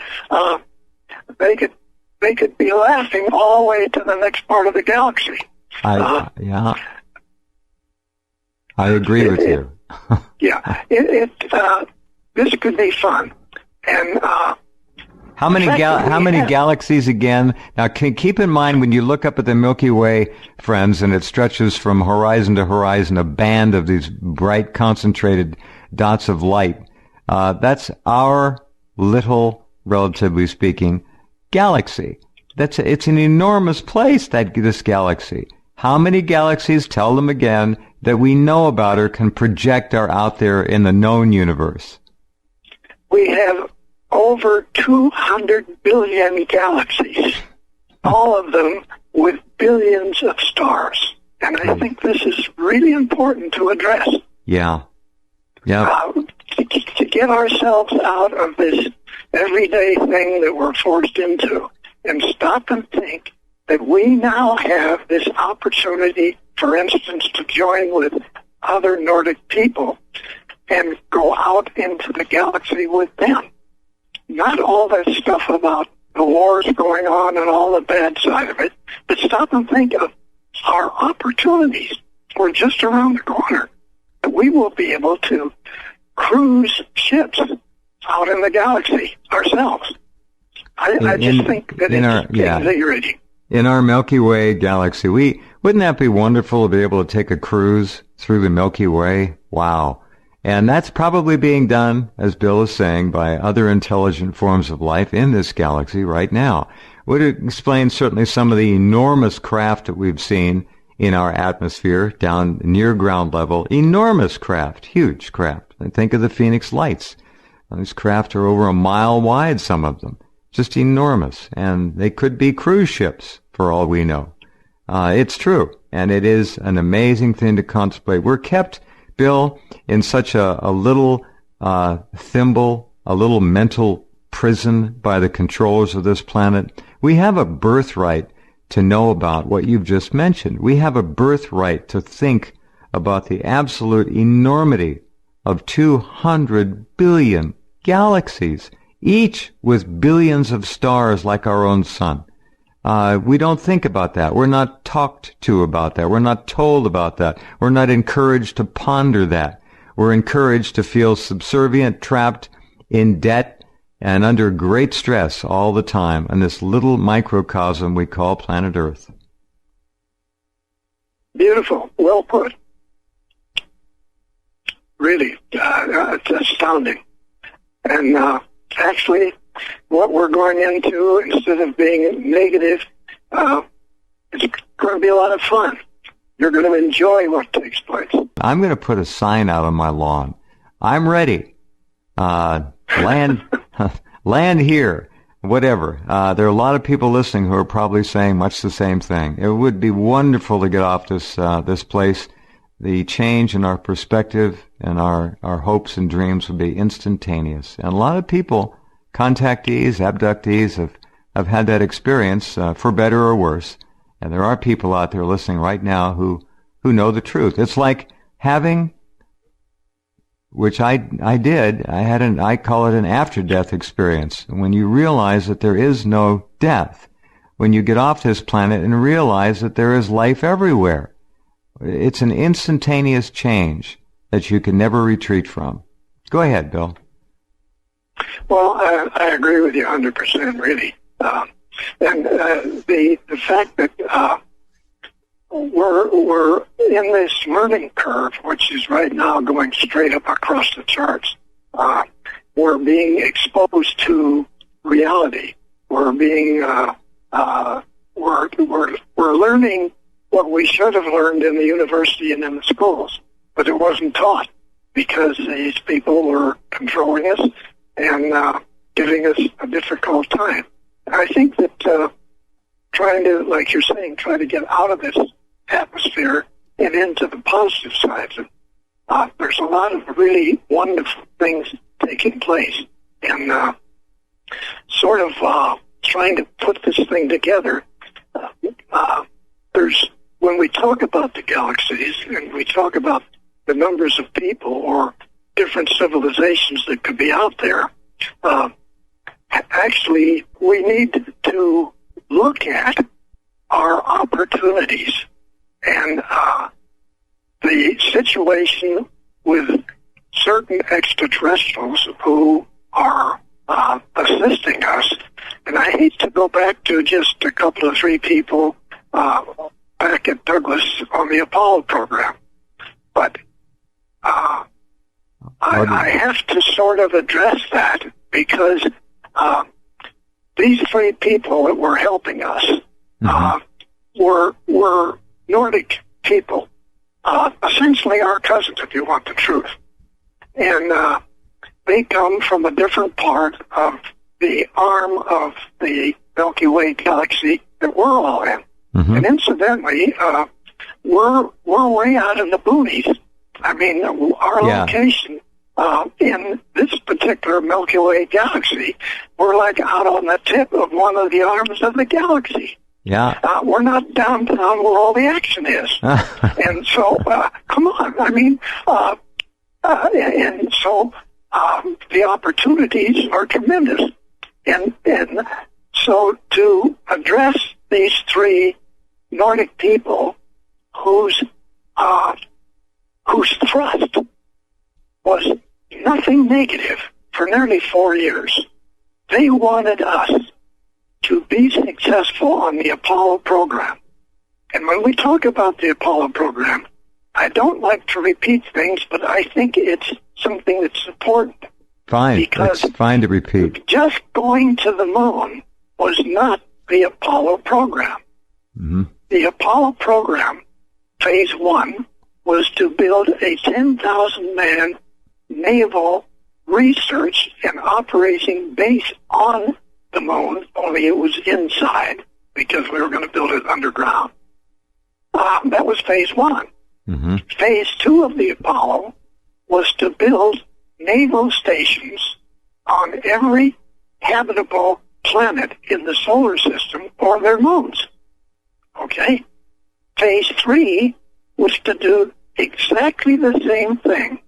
they could be laughing all the way to the next part of the galaxy. I agree with you. This could be fun. And how many galaxies again? Now, keep in mind when you look up at the Milky Way, friends, and it stretches from horizon to horizon, a band of these bright, concentrated dots of light. That's our little, relatively speaking, galaxy. It's an enormous place, this galaxy. How many galaxies, tell them again, that we know about or can project are out there in the known universe? We have over 200 billion galaxies, all of them with billions of stars. And I think this is really important to address. Yeah. To get ourselves out of this everyday thing that we're forced into and stop and think that we now have this opportunity, for instance, to join with other Nordic people and go out into the galaxy with them. Not all that stuff about the wars going on and all the bad side of it, but stop and think of our opportunities. We're just around the corner. We will be able to cruise ships out in the galaxy ourselves. I just think that it's invigorating. In our Milky Way galaxy, wouldn't that be wonderful to be able to take a cruise through the Milky Way? Wow. And that's probably being done, as Bill is saying, by other intelligent forms of life in this galaxy right now. Would explain certainly some of the enormous craft that we've seen in our atmosphere down near ground level. Enormous craft, huge craft. And think of the Phoenix Lights. These craft are over a mile wide, some of them. Just enormous. And they could be cruise ships, for all we know. It's true. And it is an amazing thing to contemplate. We're kept, Bill, in such a little thimble, a little mental prison by the controllers of this planet. We have a birthright to know about what you've just mentioned. We have a birthright to think about the absolute enormity of 200 billion galaxies, each with billions of stars like our own sun. We don't think about that. We're not talked to about that. We're not told about that. We're not encouraged to ponder that. We're encouraged to feel subservient, trapped in debt, and under great stress all the time in this little microcosm we call planet Earth. Beautiful. Well put. Really, it's astounding. And actually, what we're going into, instead of being negative, it's going to be a lot of fun. You're going to enjoy what takes place. I'm going to put a sign out on my lawn. I'm ready. Land here, whatever. There are a lot of people listening who are probably saying much the same thing. It would be wonderful to get off this place. The change in our perspective and our hopes and dreams would be instantaneous. And a lot of people, contactees, abductees, have had that experience, for better or worse. And there are people out there listening right now who know the truth. It's like having, which I did, I call it an after-death experience. When you realize that there is no death, when you get off this planet and realize that there is life everywhere. It's an instantaneous change that you can never retreat from. Go ahead, Bill. Well, I agree with you 100%, really. And the fact that we're in this learning curve, which is right now going straight up across the charts. We're being exposed to reality. We're being we're learning what we should have learned in the university and in the schools, but it wasn't taught because these people were controlling us and giving us a difficult time. I think that trying to, like you're saying, try to get out of this atmosphere and into the positive sides. There's a lot of really wonderful things taking place, and sort of trying to put this thing together. When we talk about the galaxies and we talk about the numbers of people or different civilizations that could be out there, actually, we need to look at our opportunities and the situation with certain extraterrestrials who are assisting us. And I hate to go back to just a couple of three people back at Douglas on the Apollo program, but I have to sort of address that because these three people that were helping us were Nordic people, essentially our cousins, if you want the truth. And they come from a different part of the arm of the Milky Way galaxy that we're all in. And incidentally, we're way out in the boonies. I mean, our location in this particular Milky Way galaxy, we're like out on the tip of one of the arms of the galaxy. Yeah. We're not downtown where all the action is. And so, come on. I mean, and so the opportunities are tremendous. And so to address these three Nordic people whose thrust was nothing negative for nearly 4 years. They wanted us to be successful on the Apollo program. And when we talk about the Apollo program, I don't like to repeat things, but I think it's something that's important. Fine. Because it's fine to repeat. Just going to the moon was not the Apollo program. The Apollo program phase one was to build a 10,000-man naval research and operating base on the moon, only it was inside because we were going to build it underground. That was phase one. Mm-hmm. Phase two of the Apollo was to build naval stations on every habitable planet in the solar system or their moons. Okay? Phase three was to do exactly the same thing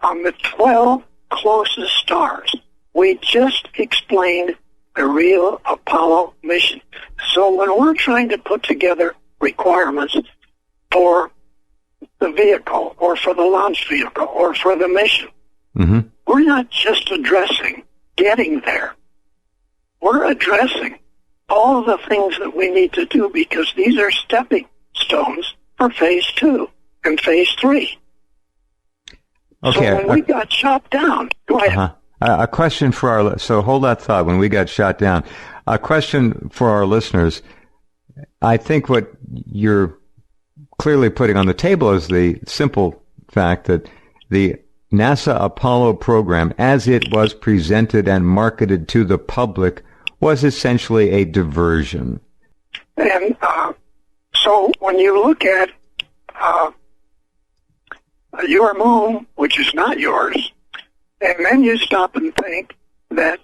on the 12 closest stars. We just explained the real Apollo mission. So when we're trying to put together requirements for the vehicle or for the launch vehicle or for the mission, mm-hmm. we're not just addressing getting there. We're addressing all the things that we need to do because these are stepping stones for phase two and phase three. Okay. So when we got shot down, go ahead. Uh-huh. A question for so hold that thought, when we got shot down. A question for our listeners. I think what you're clearly putting on the table is the simple fact that the NASA Apollo program, as it was presented and marketed to the public, was essentially a diversion. And so when you look at your moon, which is not yours, and then you stop and think that,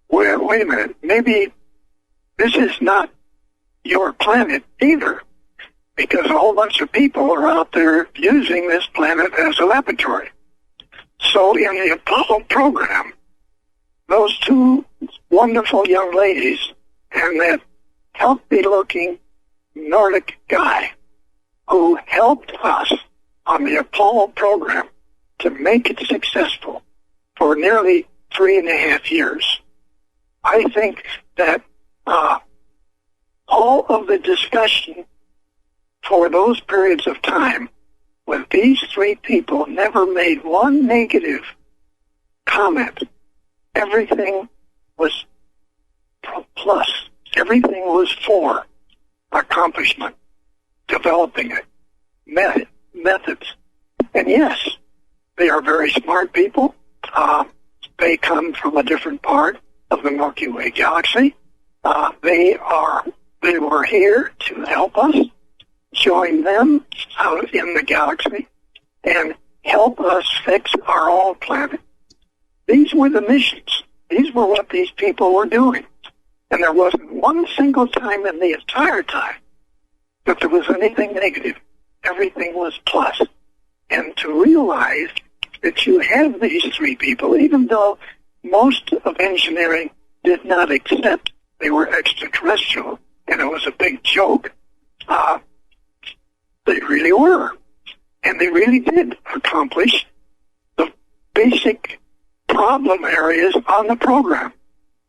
wait a minute, maybe this is not your planet either, because a whole bunch of people are out there using this planet as a laboratory. So in the Apollo program, those two wonderful young ladies and that healthy-looking Nordic guy who helped us on the Apollo program to make it successful for nearly 3.5 years. I think that all of the discussion for those periods of time with these three people never made one negative comment. Everything was plus. Everything was for accomplishment, developing it, methods. And yes, they are very smart people. They come from a different part of the Milky Way galaxy. They were here to help us, join them out in the galaxy, and help us fix our own planet. These were the missions. These were what these people were doing. And there wasn't one single time in the entire time that there was anything negative. Everything was plus. And to realize that you have these three people, even though most of engineering did not accept they were extraterrestrial, and it was a big joke, they really were. And they really did accomplish the basic problem areas on the program.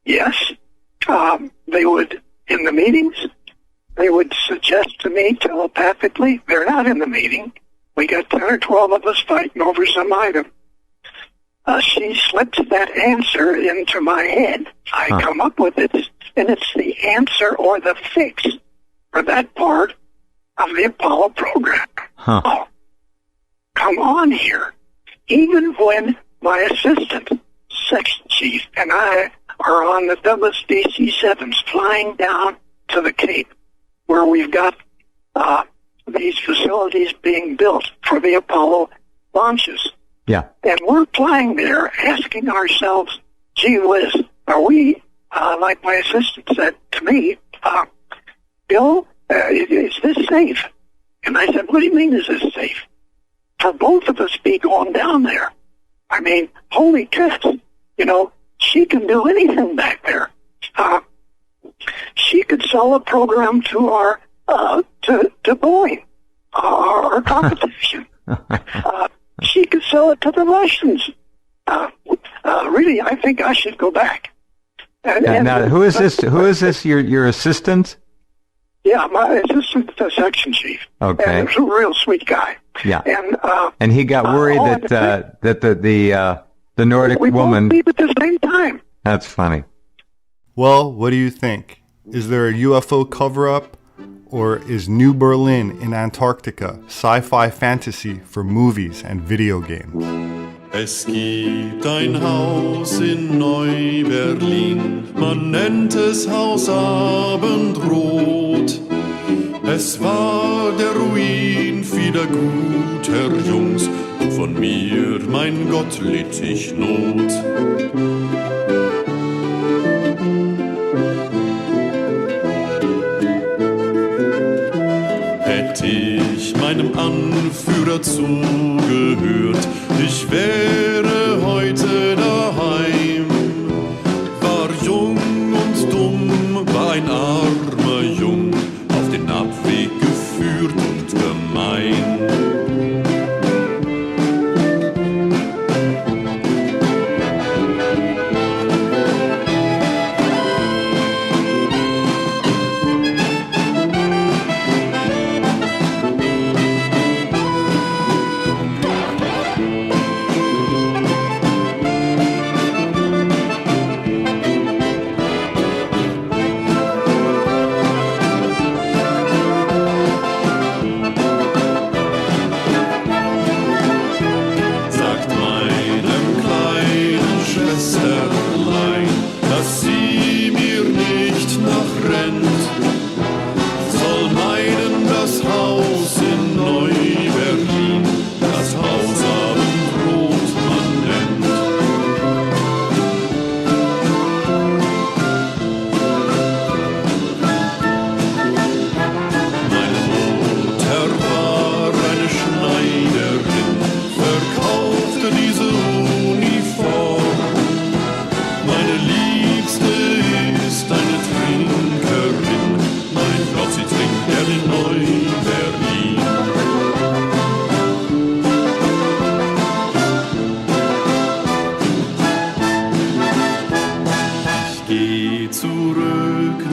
Yes, they would, in the meetings, they would suggest to me telepathically, they're not in the meeting, we got 10 or 12 of us fighting over some item. She slips that answer into my head. I come up with it, and it's the answer or the fix for that part of the Apollo program. Oh, come on here. Even when my assistant, section chief, and I are on the Douglas DC-7s flying down to the Cape, where we've got these facilities being built for the Apollo launches. Yeah. And we're flying there asking ourselves, gee whiz, are we, like my assistant said to me, Bill, is this safe? And I said, what do you mean is this safe? For both of us be going down there. I mean, holy cats, she can do anything back there. She could sell a program to our, to Boeing, our competition. She could sell it to the Russians. Really, I think I should go back. Now, who is this? Who is this? Your assistant? Yeah, my assistant, the section chief. Okay, and he's a real sweet guy. Yeah, and he got worried that the Nordic woman. We both leave at the same time. That's funny. Well, what do you think? Is there a UFO cover-up, Or is New Berlin in Antarctica sci-fi fantasy for movies and video games? Es gibt ein Haus in Neu-Berlin, man nennt es Haus Abendrot. Es war der Ruin vieler guter Jungs, von mir, mein Gott, litt ich Not. Hätt ich meinem Anführer zugehört, ich wäre heute daheim. War jung und dumm, war ein armer Jung, auf den Abweg geführt und gemein.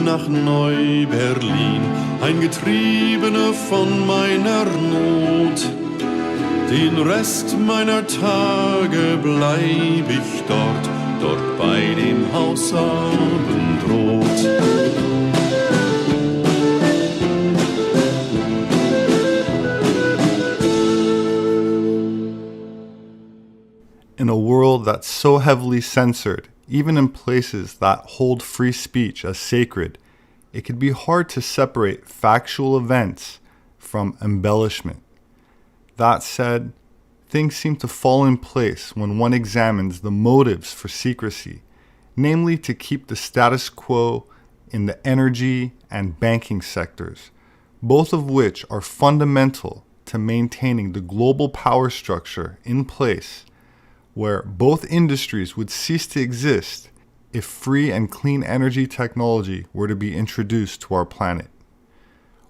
Nach Neu-Berlin, ein Getriebener von meiner Not. Den Rest meiner Tage bleib ich dort bei dem Haus Abendrot. In a world that's so heavily censored, even in places that hold free speech as sacred, it can be hard to separate factual events from embellishment. That said, things seem to fall in place when one examines the motives for secrecy, namely to keep the status quo in the energy and banking sectors, both of which are fundamental to maintaining the global power structure in place, where both industries would cease to exist if free and clean energy technology were to be introduced to our planet.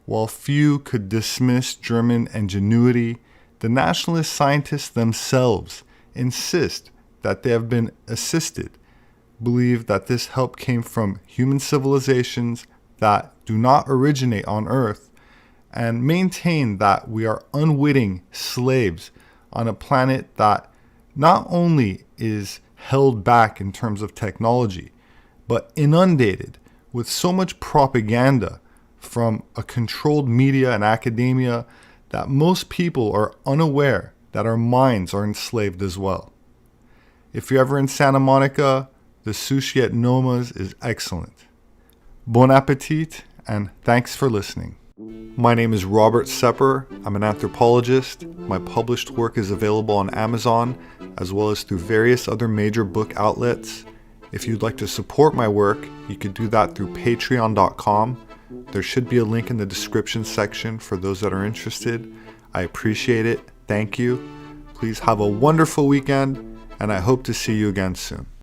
While few could dismiss German ingenuity, the nationalist scientists themselves insist that they have been assisted, believe that this help came from human civilizations that do not originate on Earth, and maintain that we are unwitting slaves on a planet that not only is held back in terms of technology, but inundated with so much propaganda from a controlled media and academia that most people are unaware that our minds are enslaved as well. If you're ever in Santa Monica, the sushi at Noma's is excellent. Bon appetit, and thanks for listening. My name is Robert SEPEHR. I'm an anthropologist. My published work is available on Amazon, as well as through various other major book outlets. If you'd like to support my work, you could do that through patreon.com. There should be a link in the description section for those that are interested. I appreciate it. Thank you. Please have a wonderful weekend, and I hope to see you again soon.